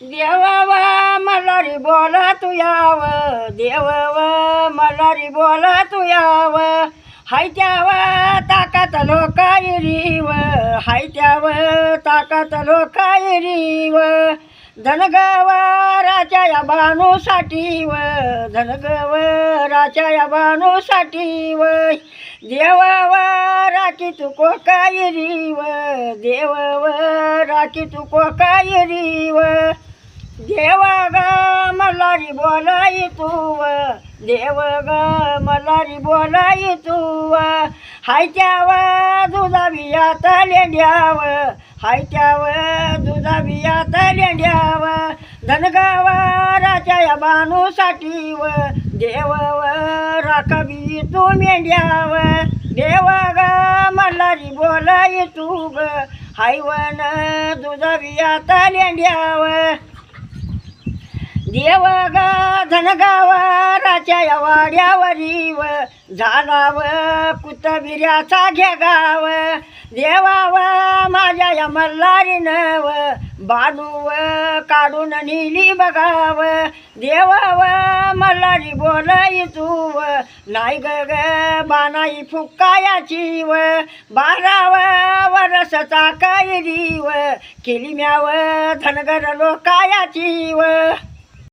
देवाव मल्हारी बोला तू याव, देवव मल्हारी बोला तू याव, हाय त्याव ताकात लोकायरीव, हाय त्याव ताकात लोकायरीव, धनगवराच्या या बाणूसाठी व, धनगवराच्या या बाणूसाठी व, देवाव राखी तू कोकायरीव, देवाव राखी तू कोकायरीव, देवा ग मल्हारी बोलाई तू, देव ग मल्हारी बोलाई तू, हाय त्याव दुधा बियात लेंड्याव, हाय त्याव दुधा बियात लेंड्याव, धनगवराच्या या बाणूसाठी व, देवव राखबी तू मेंढ्याव, देव ग मल्हारी बोलाई तू ग, हाय वन दुधा बियात लेंड्याव, देव ग धनगवराच्या या वाड्यावरीव, झालाव कुतबिऱ्याचा घेगाव, देवाव माझ्या या मल्हारीनव, बाणूव काढून नेली बघाव, देवाव मल्हारी बोलाई तू, नाही ग बाणाई फुक्कायाची व, 12 वर्षाचा कैरीव, केली म्याव धनगर लोकायाची व.